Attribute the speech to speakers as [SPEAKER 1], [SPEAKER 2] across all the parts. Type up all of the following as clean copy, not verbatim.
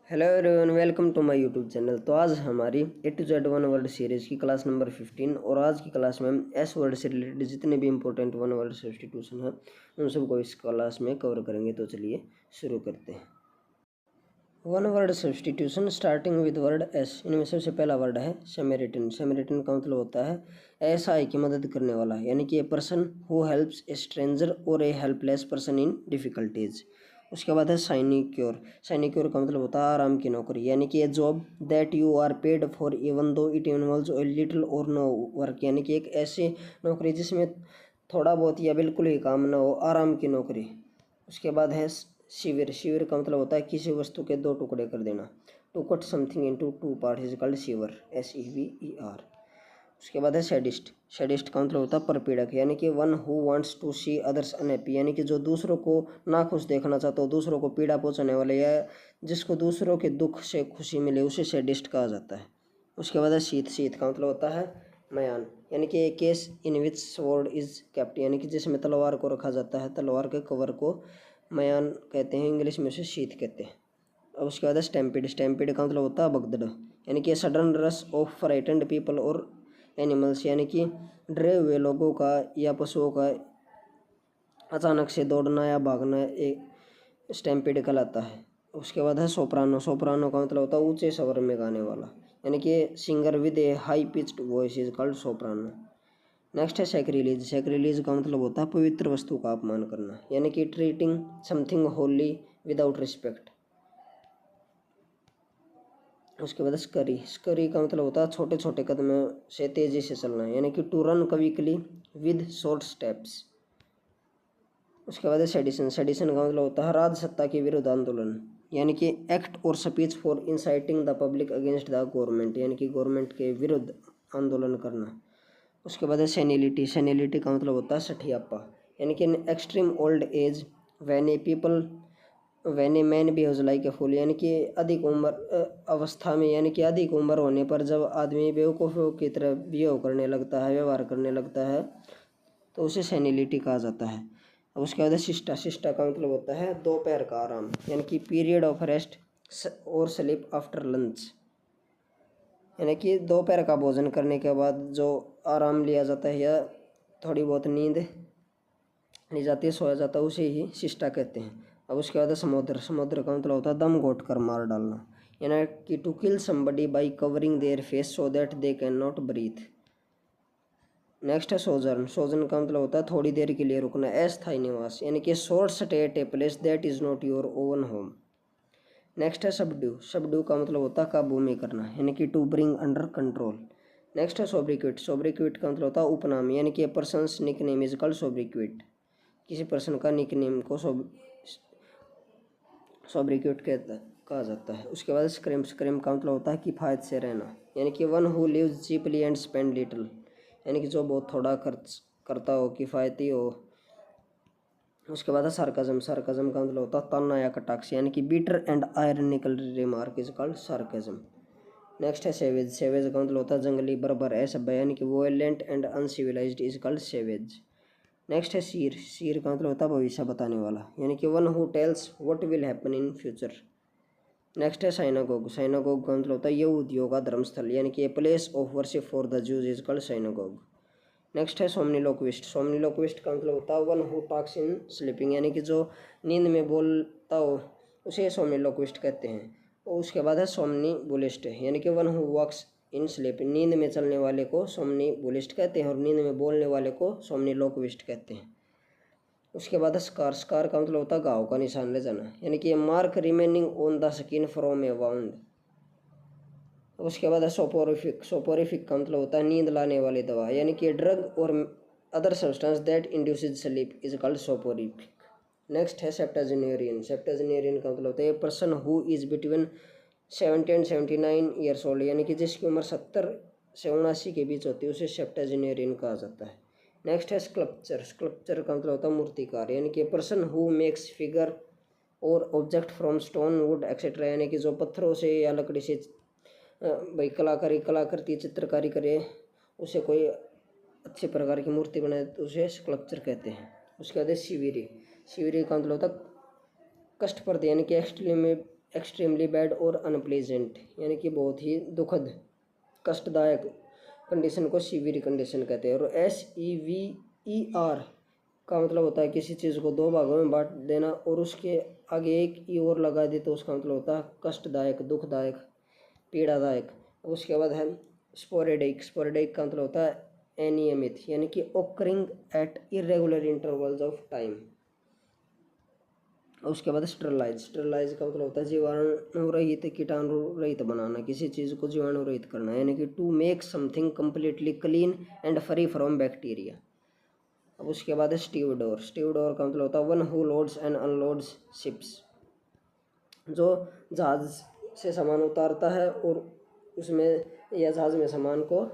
[SPEAKER 1] Hello everyone, welcome to my YouTube channel. तो आज हमारी A to Z one word series की class number 15 और आज की क्लास में हम एस वर्ड से रिलेटेड जितने भी इंपॉर्टेंट वन वर्ड सब्स्टिट्यूशन है उन सबको इस क्लास में कवर करेंगे। तो चलिए शुरू करते हैं। One word substitution starting with word S. इनमें सबसे पहला वर्ड है सैमरिटन। सैमरिटन का मतलब होता है एसआई की मदद करने वाला, यानी कि a person who helps a stranger और a helpless person in difficulties. उसके बाद है साइनिक्योर। साइनिक्योर का मतलब होता है आराम की नौकरी, यानी कि a job that you are paid for even though it involves a little or no work, यानी कि एक ऐसी नौकरी जिसमें थोड़ा बहुत या बिल्कुल ही काम ना हो, आराम की नौकरी। उसके बाद है शिविर। शिविर का मतलब होता है किसी वस्तु के दो टुकड़े कर देना। To cut something into two part is called sever, SEVER। उसके बाद है सैडिस्ट। सैडिस्ट का मतलब होता है परपीड़क, यानी कि one who wants to see others unhappy, यानी कि जो दूसरों को ना खुश देखना चाहता हो, दूसरों को पीड़ा पहुंचाने वाले या जिसको दूसरों के दुख से खुशी मिले, उसे सैडिस्ट कहा जाता है। उसके बाद है शीत। शीत का मतलब होता है मयान, यानी कि a case in which sword is kept, यानी कि जिसमें तलवार को रखा जाता है। तलवार के कवर को मयान कहते हैं, इंग्लिश में उसे शीत कहते हैं। और उसके बाद है स्टैम्पिड। स्टैम्पिड का मतलब होता है भगदड़, यानी कि sudden rush of frightened people और एनिमल्स, यानी कि डरे हुए लोगों का या पशुओं का अचानक से दौड़ना या भागना एक स्टैम्पिड कहलाता है। उसके बाद है सोप्रानो। सोप्रानो का मतलब होता है ऊंचे स्वर में गाने वाला, यानी कि singer with A high pitched voice is called Soprano. Next है सैक्रिलीज। सैक्रिलीज का मतलब होता है पवित्र वस्तु का अपमान करना, यानी कि treating something Holi without respect. उसके बाद स्करी। स्करी का मतलब होता है छोटे छोटे कदमों से तेजी से चलना, यानी कि to run quickly with short steps. उसके बाद है सेडिशन। सेडिशन का मतलब होता है राजसत्ता के विरुद्ध आंदोलन, यानी कि एक्ट और speech for inciting the public against the government, यानी कि गवर्नमेंट के विरुद्ध आंदोलन करना। उसके बाद है सेनिलिटी। सेनिलिटी का मतलब होता है सठियापा, यानी कि extreme old age when a people when a man behaves like a fool, यानी कि अधिक उम्र अवस्था में, यानी कि अधिक उम्र होने पर जब आदमी बेवकूफ़ों की तरह बिहेव करने लगता है, व्यवहार करने लगता है, तो उसे सेनिलिटी कहा जाता है। अब उसके बाद शिष्टा। शिष्टा का मतलब होता है दोपहर का आराम, यानी कि पीरियड ऑफ रेस्ट और स्लीप आफ्टर लंच, यानी कि दोपहर का भोजन करने के बाद जो आराम लिया जाता है या थोड़ी बहुत नींद ली जाती है, सोया जाता है, उसे ही शिष्टा कहते हैं। अब उसके बाद समुद्र। समुद्र का मतलब होता है दम घोट कर मार डालना, यानी कि to kill somebody by covering their face so that they can not breathe. Next है सोजर्न। सोजर्न का मतलब होता है थोड़ी देर के लिए रुकना, अस्थायी निवास, यानी कि short stay at a place that is not your own home. Next है सबड्यू। सबड्यू का मतलब होता है काबू में करना, यानी कि to bring under control. Next है सोब्रिक्विट। सोब्रिक्विट का मतलब होता है उपनाम, यानी कि a person's nickname is called sobriquet, किसी पर्सन का निक नेम को सोब्रिक्विट कहा जाता है। उसके बाद स्क्रिम। स्क्रिम का मतलब होता है किफ़ायत से रहना, यानी कि one who lives cheaply and spend little, यानी कि जो बहुत थोड़ा खर्च करता हो, किफ़ायती हो। उसके बाद है सार्काज्म। सार्काज्म का मतलब होता है ताना या कटाक्ष, यानी कि bitter and ironical remark is called sarcasm. Next है सेवेज। सेवेज का मतलब होता है जंगली, बर्बर, असभ्य, यानी कि violent and uncivilised is called savage. Next है सीर। सीर का मतलब होता है भविष्य बताने वाला, यानी कि one who tells what will happen in future. Next है साइनागोग। साइनागोग का मतलब होता है यहूदियों का धर्मस्थल, यानी कि a place of worship for the Jews is called synagogue. Next है सोमनीलोक्विस्ट। सोमनीलोक्विस्ट का मतलब होता है one who talks in sleeping, यानी कि जो नींद में बोलता हो उसे सोमनीलोक्विस्ट कहते हैं। और उसके बाद है सोमनीबुलिस्ट, यानी कि one who walks in sleep, नींद में चलने वाले को सोमनीबुलिस्ट कहते हैं और नींद में बोलने वाले को सोमनीलोक्विस्ट कहते हैं। उसके बाद है स्कार। स्कार का मतलब होता है घाव का निशान ले जाना, यानी कि mark remaining on the skin from A wound. उसके बाद है सोपोरिफिक। सोपोरिफिक का मतलब होता है नींद लाने वाली दवा, यानी कि ड्रग और other substance that induces sleep is called soporific. Next है सेप्टेजिनेरियन। सेप्टेजिनेरियन का मतलब होता है a person who is between 70 and 79 years old, यानी कि जिसकी उम्र 70 से 79 के बीच होती है, उसे सेप्टेजिनेरियन कहा जाता है। नेक्स्ट है स्कल्पचर। स्कल्पचर का मतलब होता है मूर्तिकार, यानी कि a person who makes figure और object from stone wood etcetera, यानी कि जो पत्थरों से या लकड़ी से भाई कलाकृति चित्रकारी करे, उसे कोई अच्छे प्रकार की मूर्ति बनाए तो उसे स्कल्पचर कहते हैं। उसके बाद शिविरी। शिविरी का मतलब होता है कष्टप्रद, यानी कि एक्सट्रीमली बैड और अनप्लेजेंट, यानी कि बहुत ही दुखद कष्टदायक कंडीशन को सीवियर कंडीशन कहते हैं। और SEVER का मतलब होता है किसी चीज़ को दो भागों में बांट देना और उसके आगे एक ई और लगा दे तो उसका मतलब होता है कष्टदायक, दुखदायक, पीड़ादायक। उसके बाद है स्पोरेडिक। स्पोरेडिक का मतलब होता है अनियमित, यानी कि occurring at irregular intervals of time. उसके बाद स्टरलाइज। स्टरलाइज का मतलब होता है जीवाणु रहित, कीटाणु रहित बनाना, किसी चीज़ को जीवाणु रहित करना, यानी कि to make something completely clean and free from bacteria. अब उसके बाद है स्टीवडोर। स्टीवडोर का मतलब होता है one who loads and unloads ships, जो जहाज से सामान उतारता है और उसमें या जहाज में सामान को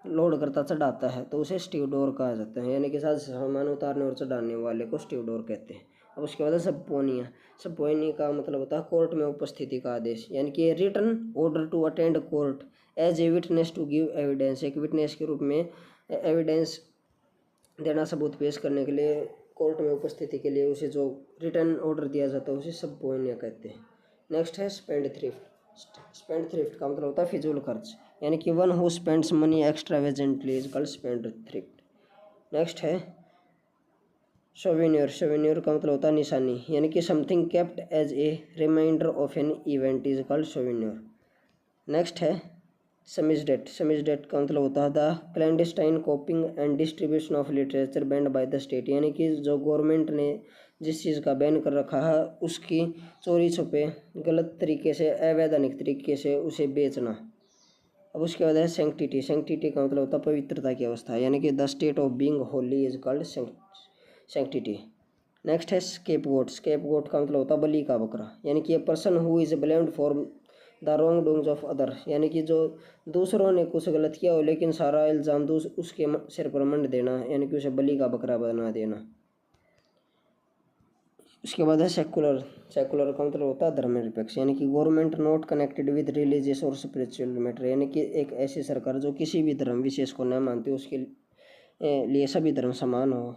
[SPEAKER 1] लोड करता चढ़ाता है तो उसे स्टीवडोर कहा जाता है, यानी कि जहाज से सामान उतारने और चढ़ाने वाले को स्टीवडोर कहते हैं। अब उसके बाद है सबपोनिया। सबपोनिया का मतलब होता है कोर्ट में उपस्थिति का आदेश, यानी कि written order to attend court as a witness to give evidence. एक विटनेस के रूप में एविडेंस देना, सबूत पेश करने के लिए कोर्ट में उपस्थिति के लिए उसे जो रिटर्न ऑर्डर दिया जाता है उसे सबपोनिया कहते हैं। नेक्स्ट है स्पेंड थ्रिफ्ट। स्पेंड थ्रिफ्ट का मतलब होता है फिजूल खर्च, यानी कि one who spends money extravagantly is called spendthrift. Next है सोवेनियर। सोवेनियर का मतलब होता है निशानी, यानी कि something kept as a reminder of an event is called souvenir. Next है समिजडेट। समिजडेट का मतलब होता है the clandestine copying and distribution of literature banned by the state, यानी कि जो गवर्नमेंट ने जिस चीज़ का बैन कर रखा है उसकी चोरी छुपे गलत तरीके से, अवैधानिक तरीके से उसे बेचना। अब उसके बाद है सैंक्टिटी। सैंक्टिटी का मतलब होता है पवित्रता की अवस्था, यानी कि the state of being Holi is called sanctity. Next है स्केपगोट। स्केपगोट का मतलब होता है बलि का बकरा, यानी कि a person who is blamed for the wrong doings of other, यानी कि जो दूसरों ने कुछ गलत किया हो लेकिन सारा इल्ज़ाम उसके सिर पर मंड देना, यानी कि उसे बलि का बकरा बना देना। उसके बाद है सेकुलर। सेकुलर का मतलब होता है धर्मनिरपेक्ष, यानी कि government not connected with religious और स्पिरिचुअल मैटर, यानी कि एक ऐसी सरकार जो किसी भी धर्म विशेष को न मानती, उसके लिए सभी धर्म समान हो।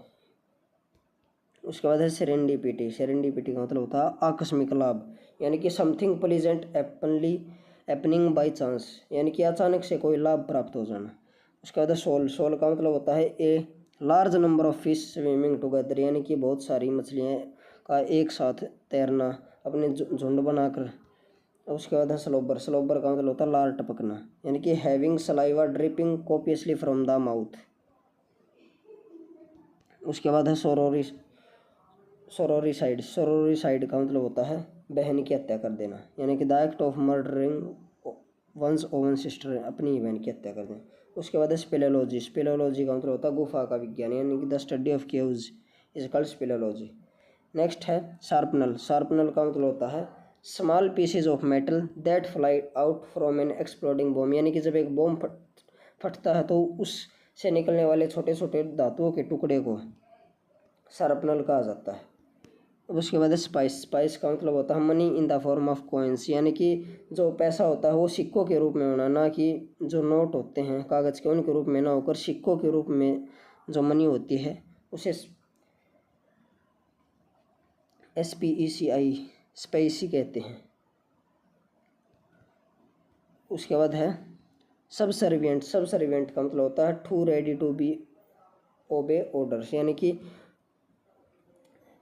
[SPEAKER 1] उसके बाद है सेरेंडिपिटी। सेरेंडिपिटी का मतलब होता है आकस्मिक लाभ, यानी कि something pleasant happening by chance, यानी कि अचानक से कोई लाभ प्राप्त हो जाना। उसके बाद सोल। सोल का मतलब होता है a large number of fish swimming together, यानी कि बहुत सारी मछलियाँ का एक साथ तैरना, अपने झुंड बनाकर। उसके बाद है स्लोबर। स्लोबर का मतलब होता है लार टपकना, यानी कि having saliva dripping copiously from the mouth. उसके बाद है सोरोरिसाइड। सोरोरिसाइड का मतलब होता है बहन की हत्या कर देना, यानी कि the act of murdering one's own sister, अपनी बहन की हत्या कर देना। उसके बाद है स्पेलेलॉजी। स्पेलेलॉजी का मतलब होता है गुफा का विज्ञान, यानी कि the study of caves is called speleology. Next है शार्पनल। शार्पनल का मतलब होता है small pieces of metal that fly out from an exploding bomb, यानी कि जब एक बॉम्ब फटता है तो उससे निकलने वाले छोटे छोटे धातुओं के टुकड़े को शार्पनल कहा जाता है। अब उसके बाद स्पाइस। स्पाइस का मतलब होता है money in the form of coins, यानी कि जो पैसा होता है वो सिक्कों के रूप में होना, ना कि जो नोट होते हैं कागज़ के उनके रूप में ना होकर सिक्कों के रूप में जो मनी होती है उसे SPECI स्पाइसी कहते हैं। उसके बाद है सबसर्विएंट। सबसर्विएंट का मतलब होता है too ready to be obey orders, यानी कि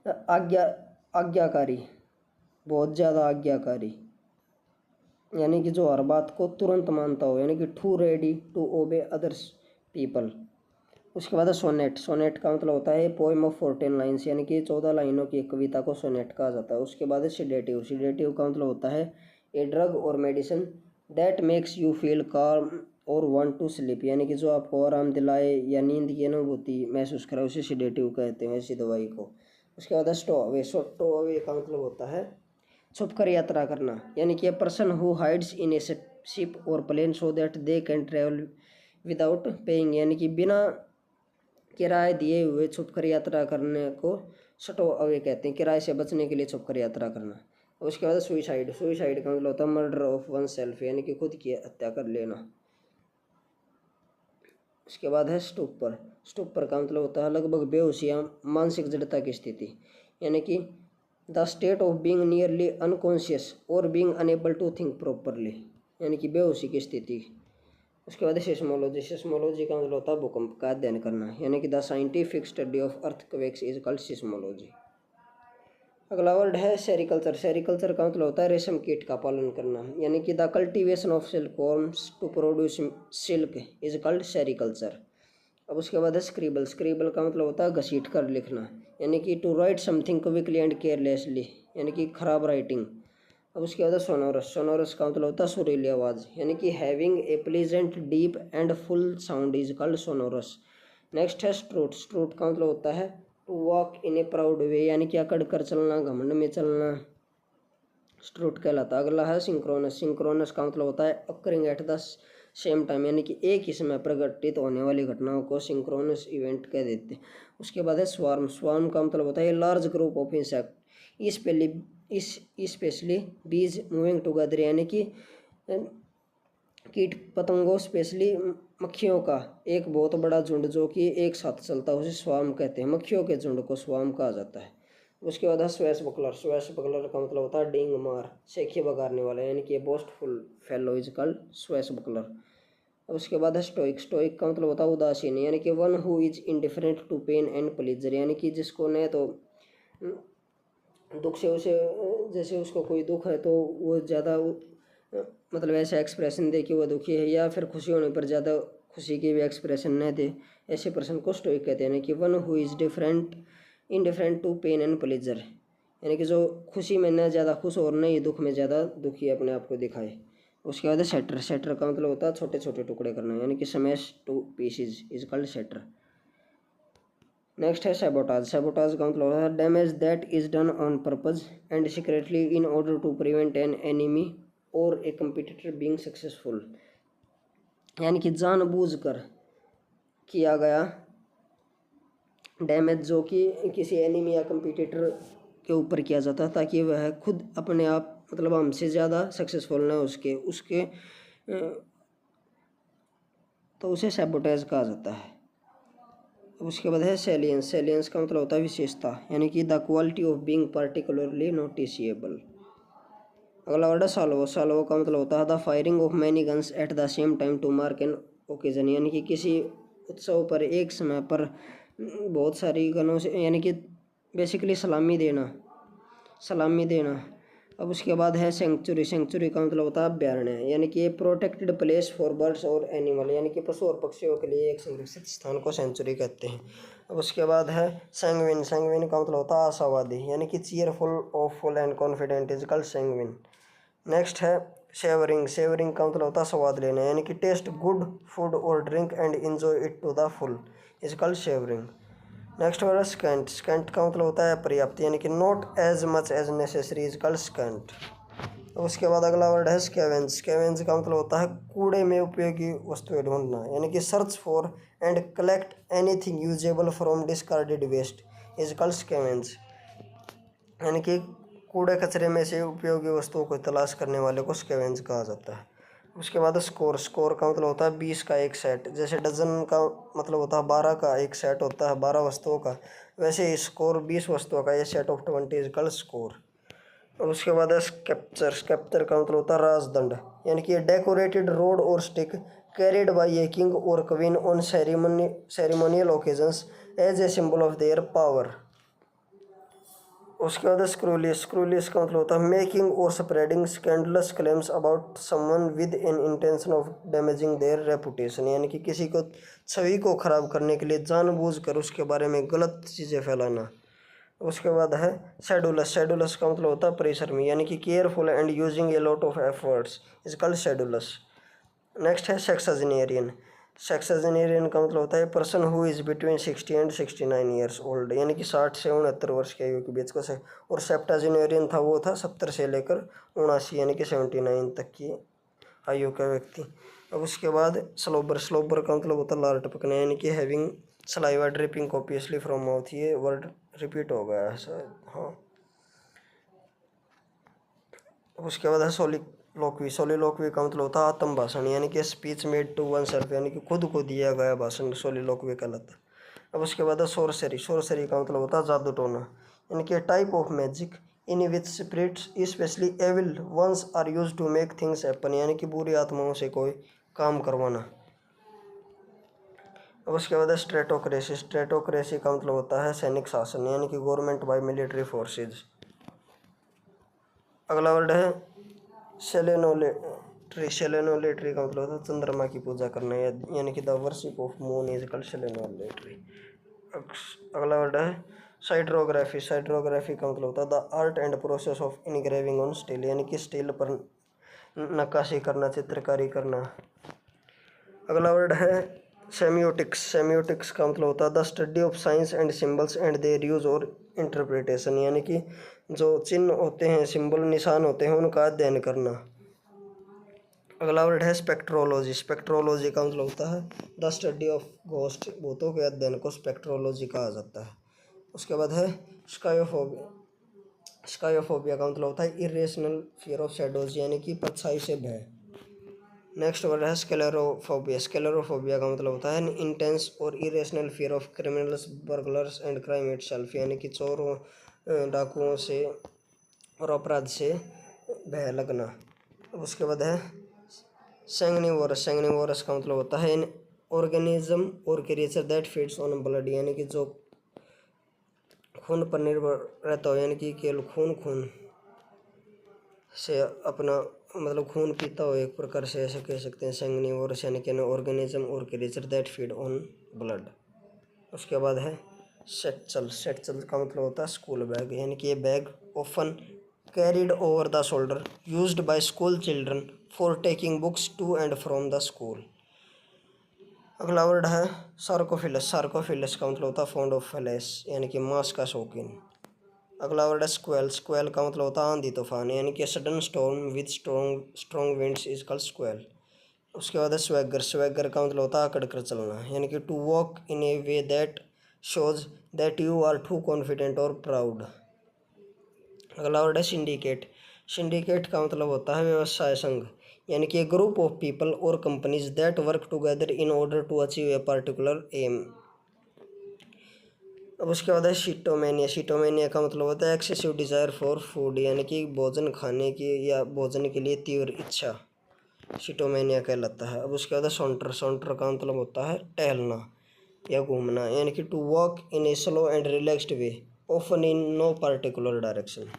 [SPEAKER 1] आज्ञाकारी, बहुत ज़्यादा आज्ञाकारी, यानी कि जो हर बात को तुरंत मानता हो, यानी कि to ready to obey others people. उसके बाद है सोनेट। सोनेट का मतलब होता है पोएम ऑफ 14 लाइन्स, यानी कि 14 लाइनों की एक कविता को सोनेट कहा जाता है। उसके बाद है सिडेटिव। सिडेटिव का मतलब होता है ए ड्रग और medicine that makes you feel काम और वांट टू स्लीप, यानी कि जो आपको आराम दिलाए या नींद की अनुभूति महसूस कराए उसे सिडेटिव कहते हैं, ऐसी दवाई को। उसके बाद है स्टो अवे। स्टो अवे का मतलब होता है छुप कर यात्रा करना, यानी कि a person who hides in a ship और plane so that they can travel without paying, यानी कि बिना किराए दिए हुए छुपकर यात्रा करने को स्टो अवे कहते हैं, किराए से बचने के लिए छुपकर यात्रा करना। उसके बाद सुइसाइड। सुइसाइड का मतलब होता है मर्डर ऑफ वन सेल्फ, यानी कि खुद की हत्या कर लेना। उसके बाद है स्टूपर। स्टूपर का मतलब होता है लगभग बेहोशी या मानसिक जड़ता की स्थिति, यानी कि the state of being nearly unconscious और being unable to think properly, यानी कि बेहोशी की स्थिति। उसके बाद सेस्मोलॉजी, सेस्मोलॉजी का मतलब होता है भूकंप का अध्ययन करना, यानी कि the scientific study of earthquakes is called seismology. अगला वर्ड है सेरिकल्चर, सेरिकल्चर का मतलब होता है रेशम कीट का पालन करना, यानी कि the cultivation of silkworms to produce silk is called sericulture. अब उसके बाद है स्क्रिबल, स्क्रिबल का मतलब होता है घसीट कर लिखना, यानी कि to write something quickly and carelessly, यानी कि खराब राइटिंग। अब उसके बाद सोनोरस, सोनोरस का मतलब होता है सुरीली आवाज़, यानी कि having a pleasant deep and full sound is called sonorous. Next है स्ट्रूट, स्ट्रूट का मतलब होता है to walk in a proud way, यानी कि अकड़ कर चलना, घमंड में चलना, स्ट्रूट कहलाता। अगला है सिंक्रोनस, सिंक्रोनस का मतलब होता है occurring at the same time, यानी कि एक ही समय पर घटित होने वाली घटनाओं को सिंक्रोनस इवेंट कह देते हैं। उसके बाद है स्वार्म, स्वार्म का मतलब होता है large group of insect specially बीज मूविंग टुगेदर, यानी कि कीट पतंगों स्पेशली मक्खियों का एक बहुत बड़ा झुंड जो कि एक साथ चलता है उसे स्वार्म कहते हैं। मक्खियों के झुंड को स्वार्म कहा जाता है। उसके बाद है स्वेस बकलर, स्वेस बकलर का मतलब होता है डींग मार, सेखी बगाड़ने वाला, यानी कि boastful fellow is called swashbuckler. उसके बाद है स्टोइक, स्टोइक का मतलब होता है उदासीन, यानी कि one who is indifferent to pain and pleasure, यानी कि जिसको न तो दुख से उसे जैसे उसको कोई दुख है तो वो ज़्यादा मतलब ऐसा एक्सप्रेशन दे कि वो दुखी है, या फिर खुशी होने पर ज़्यादा खुशी के भी एक्सप्रेशन न दे, ऐसे पर्सन को स्टोइक कहते हैं। कि one who is indifferent to pain and pleasure, यानी कि जो खुशी में न ज़्यादा खुश और न ही दुख में ज़्यादा दुखी अपने आप को दिखाए। उसके बाद सेटर, सेटर का मतलब होता है छोटे छोटे टुकड़े करना, यानी कि smash to pieces is called shatter. Next है सैबोटाज, सैबोटाज का मतलब होता है damage that is done on purpose and secretly in order to prevent an enemy or a competitor being successful, यानी कि जानबूझकर किया गया डैमेज जो कि किसी एनिमी या कंपटीटर के ऊपर किया जाता है ताकि वह खुद अपने आप मतलब हमसे ज़्यादा सक्सेसफुल ना उसके उसके तो उसे सैबोटेज कहा जाता है। उसके बाद है सेलियंस, सेलियंस का मतलब होता है विशेषता, यानी कि the quality of being particularly noticeable. अगला वर्ड है साल्वो, साल्वो का मतलब होता है the firing of many guns at the same time to mark an occasion, यानी कि किसी उत्सव पर एक समय पर बहुत सारी गनों से, यानी कि बेसिकली सलामी देना, सलामी देना। अब उसके बाद है सेंचुरी, सेंचुरी का मतलब होता है अभ्यारण्य, यानी कि प्रोटेक्टेड प्लेस फॉर बर्ड्स और एनिमल, यानी कि पशु और पक्षियों के लिए एक संरक्षित स्थान को सेंचुरी कहते हैं। अब उसके बाद है सैंग्विन, सैंग्विन का मतलब होता है आशावादी, यानी कि cheerful, hopeful and confident is called sanguine. Next है सेवरिंग, सेवरिंग का मतलब होता है स्वाद लेना, यानी कि taste good food or drink and enjoy it to the full is called savouring. Next word है स्कैंट, स्कैंट का मतलब होता है पर्याप्त, यानी कि not as much as necessary is called scant. उसके बाद अगला वर्ड है स्कैवेंज, स्कैवेंज का मतलब होता है कूड़े में उपयोगी वस्तुएं ढूंढना, यानी कि search for and collect anything usable from discarded waste is called scavenge, यानी कि कूड़े कचरे में से उपयोगी वस्तुओं को तलाश करने वाले को स्कैवेंज कहा जाता है। उसके बाद स्कोर, स्कोर का मतलब होता है 20 का एक सेट, जैसे डजन का मतलब होता है 12 का एक सेट होता है 12 वस्तुओं का, वैसे स्कोर 20 वस्तुओं का, ये set of 20 is called score. और उसके बाद है स्केप्चर, स्केप्चर का मतलब होता है राजदंड, यानी कि डेकोरेटेड रोड और stick carried by a king और queen on ceremonial occasions as a symbol of their power. उसके बाद स्क्रूलियस, स्क्रूलियस का मतलब होता है making or spreading scandalous claims about someone with an intention of damaging their reputation, यानी कि किसी को छवि को खराब करने के लिए जानबूझकर उसके बारे में गलत चीज़ें फैलाना। उसके बाद है शेड्यूलस, शेड्यूलस का मतलब होता है परिश्रमी, यानी कि careful and using a lot of efforts is called sedulous. Next है सेक्सजेनेरियन, सेक्सजेनेरियन का मतलब होता है person who is between 60 and 69 years old, यानी कि 60 से 69 वर्ष की आयु के बीच को से। और सेप्टाजेनेरियन था वो था 70 से लेकर 79 यानी कि 79 तक की आयु का व्यक्ति। अब उसके बाद स्लोबर, स्लोबर का मतलब होता है लार टपकना, यानी कि having saliva dripping copiously from mouth, ये वर्ड रिपीट हो गया है शायद, हाँ। उसके बाद है सोलिलोक्वी, सोलिलोक्वी का मतलब होता है आत्म भाषण, यानी कि speech made to oneself, यानी कि खुद को दिया गया भाषण सोलिलोक्वी कहलाता है। अब उसके बाद है सोरसरी, सोरसरी का मतलब होता है जादू टोना, यानी कि type of magic in which spirits specially evil ones are use to make things happen, यानी कि बुरी आत्माओं से कोई काम करवाना। अब उसके बाद स्ट्रेटोक्रेसी। स्ट्रेटोक्रेसी का मतलब होता है सैनिक शासन, यानी कि गवर्नमेंट बाय मिलिट्री फोर्सेज। अगला वर्ड है सेलेनोलेट्री। सेलेनोलेट्री का मतलब होता है चंद्रमा की पूजा करना, यानी कि the worship of moon is called selenolatry. अगला वर्ड है साइड्रोग्राफी। साइड्रोग्राफी का मतलब होता है the art and process of engraving on steel, यानी कि स्टील पर नक्काशी करना, चित्रकारी करना। अगला वर्ड है सेमियोटिक्स। सेमियोटिक्स का मतलब होता है the study of science and symbols and their use or interpretation, यानी कि जो चिन्ह होते हैं, सिंबल, निशान होते हैं, उनका अध्ययन करना। अगला वर्ड है स्पेक्ट्रोलॉजी। स्पेक्ट्रोलॉजी का मतलब होता है द स्टडी ऑफ घोस्ट, भूतों के अध्ययन को स्पेक्ट्रोलॉजी कहा जाता है। उसके बाद है स्कायोफोबिया। स्कायोफोबिया का मतलब होता है इरेशनल फियर ऑफ शैडोज, यानी कि परछाई से भय। नेक्स्ट वर्ड है स्केलेरोफोबिया। स्केलेरोफोबिया का मतलब होता है इंटेंस और irrational fear of criminals, burglars and crime itself, यानी कि चोरों, डाकुओं से और अपराध से भय लगना। उसके बाद है सैंगनिवोरस। सैंगनिवोरस का मतलब होता है इन ऑर्गेनिज्म और creature that feeds on blood, यानी कि जो खून पर निर्भर रहता हो, यानी कि केवल खून से अपना मतलब खून पीता हो, एक प्रकार से ऐसे कह सकते हैं सैंगनिवोरस, यानी कि ऑर्गेनिज्म और creature that feed on blood. उसके बाद है सेक्चुअल। सेक्चुअल का मतलब होता है स्कूल बैग, यानी कि ये bag often carried over the shoulder used by school children for taking books to and from the school. अगला वर्ड है सार्कोफिलस। सार्कोफिलस का मतलब होता है फॉन्ड ऑफ फ्लैश, यानी कि मांस का शौकीन। अगला वर्ड है स्क्वेल। स्क्वेल का मतलब होता है आंधी तूफान, यानी कि sudden storm with strong winds is called squall. उसके बाद है स्वैगर। स्वैगर का मतलब होता है अकड़ कर चलना, यानी कि to walk in a way that shows that you are too confident और प्राउड। अगला वर्ड है सिंडिकेट। सिंडिकेट का मतलब होता है व्यवसाय संघ, यानी कि ए ग्रुप ऑफ पीपल और companies that work together in order to achieve a particular aim. अब उसके बाद है शीटोमेनिया। शीटोमेनिया का मतलब होता है एक्सेसिव डिज़ायर फॉर फूड, यानी कि भोजन खाने की या भोजन के लिए तीव्र इच्छा, शीटोमेनिया कहलाता है। अब उसके बाद है सॉन्टर। सॉन्टर का मतलब होता है टहलना या घूमना, यानी कि to walk in a slow and relaxed way often in no particular direction.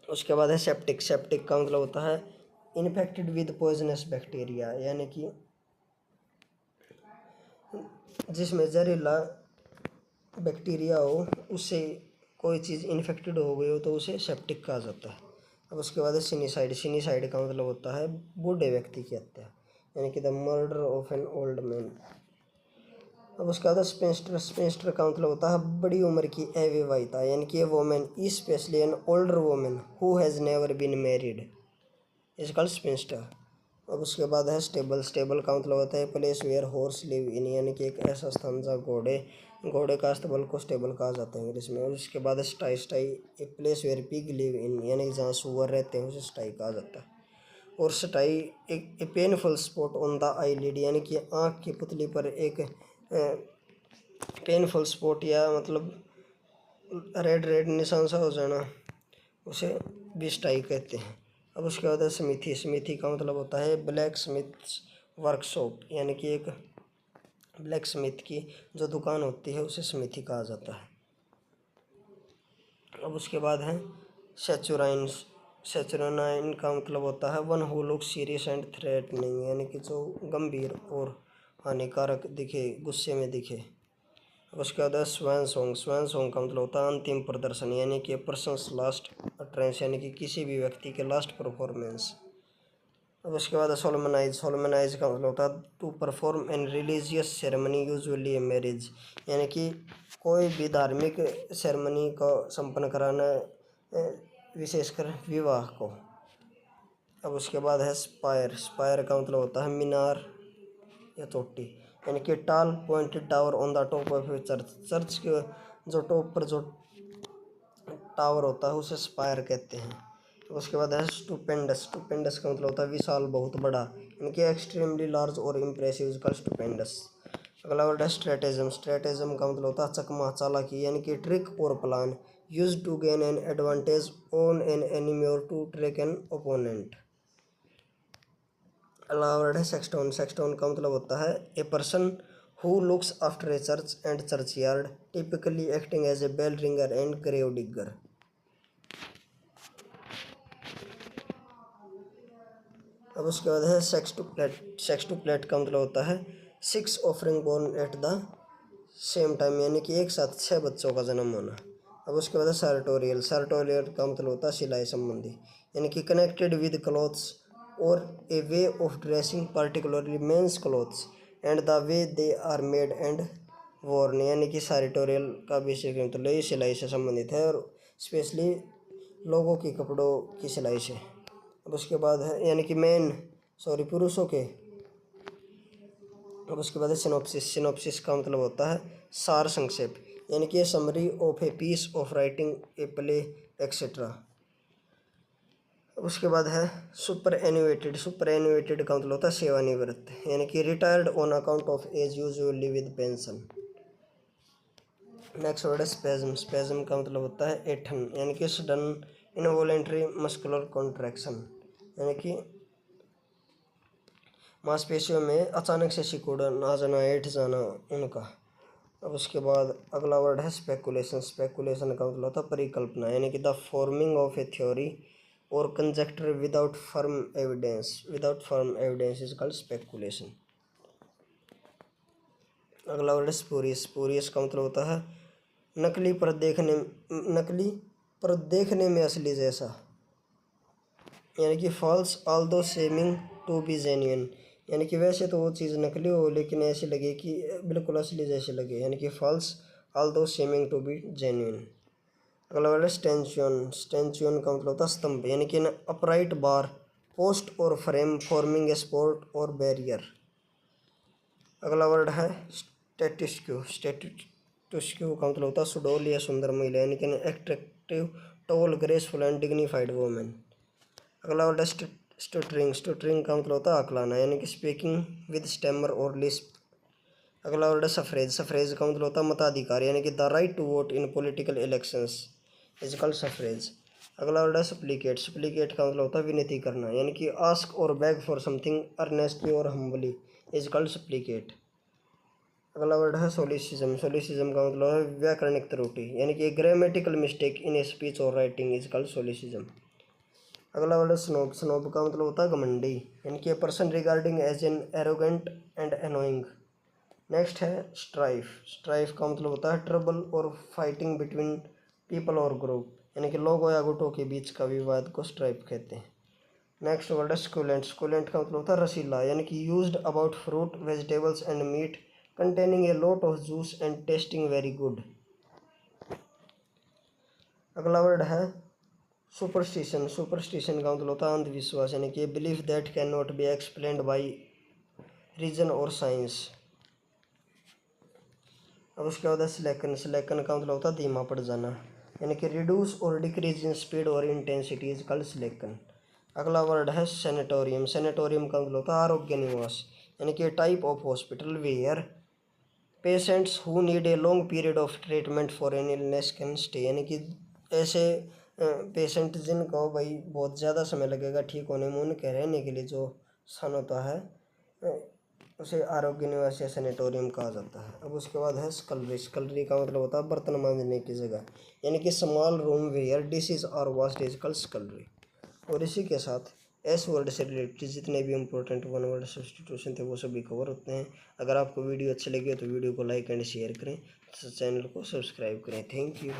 [SPEAKER 1] उसके बाद है सेप्टिक। सेप्टिक का मतलब होता है इन्फेक्टेड विद पॉइजनस बैक्टीरिया, यानी कि जिसमें जहरीला बैक्टीरिया हो, उससे कोई चीज़ इन्फेक्टेड हो गई हो तो उसे सेप्टिक कहा जाता है। अब उसके बाद है सिनिसाइड। सिनिसाइड का मतलब होता है बूढ़े व्यक्ति की हत्या, यानी कि the murder of an old man. अब उसके बाद स्पेंस्टर। स्पेंस्टर का मतलब होता है बड़ी उम्र की अविवाहिता, यानी कि a women specially an older women who has never been married is called spinster. अब उसके बाद है स्टेबल। स्टेबल का मतलब होता है place where horse live in, यानी कि एक ऐसा स्थान जहाँ घोड़े का अस्तबल को स्टेबल कहा जाता है इंग्लिश में। और उसके बाद है sty. Sty a place where pig live in, यानी कि जहाँ सुअर रहते हैं उसे स्टाई कहा जाता है। और स्टाई एक painful spot on the eyelid, यानी कि आँख की पुतली पर एक पेनफुल स्पॉट या मतलब रेड रेड निशान सा हो जाना, उसे भी स्टाई कहते हैं। अब उसके बाद है स्मिथी। स्मिथी का मतलब होता है ब्लैक स्मिथ्स वर्कशॉप, यानी कि एक ब्लैक स्मिथ की जो दुकान होती है उसे स्मिथी कहा जाता है। अब उसके बाद है सेचुराइन। सेचुराइन का मतलब होता है one who look serious and threatening, यानी कि जो गंभीर और हानिकारक दिखे, गुस्से में दिखे। उसके बाद है स्वैन सॉन्ग। स्वैन सॉन्ग का मतलब होता है अंतिम प्रदर्शन, यानी कि पर्सनस लास्ट अट्रेंस, यानी कि किसी भी व्यक्ति के लास्ट परफॉर्मेंस। अब उसके बाद है सोलमनाइज। सोलमनाइज का मतलब होता है to perform an religious ceremony usually a marriage, यानी कि कोई भी धार्मिक सेरेमनी को संपन्न कराना, विशेषकर विवाह को। अब उसके बाद है स्पायर। स्पायर का मतलब होता है मीनार या चोटी, यानी कि टाल pointed tower on the top of A church. Church के जो टॉप पर जो टावर होता है उसे स्पायर कहते हैं। उसके बाद है स्टूपेंडस। स्टूपेंडस का मतलब होता है विशाल, बहुत बड़ा, यानी कि एक्सट्रीमली लार्ज और इम्प्रेसिव का स्टूपेंडस। अगला वर्ड है स्ट्रेटेजम। स्ट्रेटेजम का मतलब होता है चकमा, चालाकी, यानी कि ट्रिक और plan, use to gain an advantage on an enemy और टू ट्रैक एन ओपोनेंट। अगला वर्ड है सेक्सटोन। सेक्सटोन का मतलब होता है a person who looks after a church and churchyard, typically acting as a bell ringer and gravedigger. अब उसके बाद है सेक्सटुप्लेट। सेक्सटुप्लेट का मतलब होता है 6 offspring born at the same time, यानी कि एक साथ 6 बच्चों का जन्म होना। अब उसके बाद है सार्टोरियल। सार्टोरियल का मतलब होता है सिलाई संबंधी, यानी कि कनेक्टेड विद क्लॉथ्स और a way of dressing, particularly men's clothes and the way they are made and worn, यानी कि सार्टोरियल का बेसिक मतलब ये सिलाई से संबंधित है और स्पेशली लोगों के कपड़ों की सिलाई से। अब उसके बाद है यानी कि पुरुषों के। अब उसके बाद है सिनॉप्सिस। सिनॉप्सिस का मतलब होता है सार संक्षेप, यानी कि summary of a piece of writing, a play etcetera. उसके बाद है सुपर एन्यूएटेड। सुपर एन्यूएटेड का मतलब होता है सेवानिवृत्त, यानी कि retired on account of age, usually with pension. Next word है स्पेज्म। स्पेज्म का मतलब होता है ऐंठन, यानी कि सडन इनवॉलेंट्री मस्कुलर कॉन्ट्रैक्शन, यानी कि मांसपेशियों में अचानक से सिकुड़न आ जाना, ऐठ जाना उनका। अब उसके बाद अगला वर्ड है स्पेकुलेशन। स्पेकुलेशन का मतलब होता है परिकल्पना, यानी कि the forming of a theory और conjecture without firm evidence. Without firm evidence is called speculation. अगला वर्ड है स्पूरियस। स्पूरियस का मतलब होता है नकली पर देखने में असली जैसा, यानी कि false although seeming to be genuine, यानी कि वैसे तो वो चीज़ नकली हो लेकिन ऐसी लगे कि बिल्कुल असली जैसे लगे, यानी कि false although seeming to be genuine. अगला वर्ड है स्टैंचियन। स्टैंचियन का मतलब होता है स्तंभ, यानी कि अपराइट बार, पोस्ट और फ्रेम फॉर्मिंग ए सपोर्ट और बैरियर। अगला वर्ड है स्टैटिस्क्यू। स्टैटिस्क्यू का मतलब होता है सुडौल या सुंदर महिला, यानी कि attractive, tall, graceful and dignified women. अगला वर्ड है स्टटरिंग। स्टटरिंग का मतलब होता है आकलाना, यानी कि स्पीकिंग विद स्टैमर और लिस्प। अगला वर्ड है सफरेज। सफरेज का मतलब होता है मताधिकार, यानी कि the right to vote in political elections is called suffrage. अगला वर्ड है सप्लीकेट। सप्लीकेट का मतलब होता है विनती करना, यानी कि आस्क और बैग फॉर समथिंग अर्नेस्टली और हम्बली इज कॉल्ड सप्लीकेट। अगला वर्ड है सोलिसिज्म। सोलिसिज्म का मतलब है व्याकरणिक त्रुटि, यानी कि grammatical mistake in a speech और राइटिंग इज कॉल्ड सोलिसिज्म। अगला वर्ड है स्नोब। स्नोब का मतलब होता है घमंडी, यानी कि a person regarding as an arrogant and annoying. Next है स्ट्राइफ। स्ट्राइफ का मतलब होता है ट्रबल और फाइटिंग बिटवीन पीपल और ग्रुप, यानी कि लोगों या गुटों के बीच का विवाद को स्ट्राइफ कहते हैं। नेक्स्ट वर्ड है स्कूलेंट। स्कूलेंट का मतलब होता है रसीला, यानी कि used about fruit, vegetables and meat, containing a lot of juice and tasting very good. अगला वर्ड है सुपरस्टिशन। सुपरस्टिशन का मतलब होता है अंधविश्वास, यानी कि belief that can not be explained by reason और साइंस। अब उसके बाद है स्लैकन। स्लैकन का मतलब होता है धीमा पड़ जाना, यानी कि रिड्यूस और डिक्रीज इन स्पीड और इंटेंसिटी इज कॉल्ड स्लैकन। अगला वर्ड है सैनिटोरियम। सैनिटोरियम का मतलब होता है आरोग्य निवास, यानी कि type of hospital where patients who need a long period of treatment for an illness can stay, यानी कि ऐसे पेशेंट जिनको भाई बहुत ज़्यादा समय लगेगा ठीक होने में, उनके रहने के लिए जो स्थान होता है उसे आरोग्य निवास या सैनिटोरियम कहा जाता है। अब उसके बाद है स्कलरी। स्कलरी का मतलब होता है बर्तन मांजने की जगह, यानी कि small room where dishes are washed is called scullery. और इसी के साथ एस वर्ड से रिलेटेड जितने भी इंपॉर्टेंट वन वर्ड सब्स्टिट्यूशन थे वो सभी कवर होते हैं। अगर आपको वीडियो अच्छी लगी हो तो वीडियो को लाइक एंड शेयर करें, चैनल को सब्सक्राइब करें। Thank you.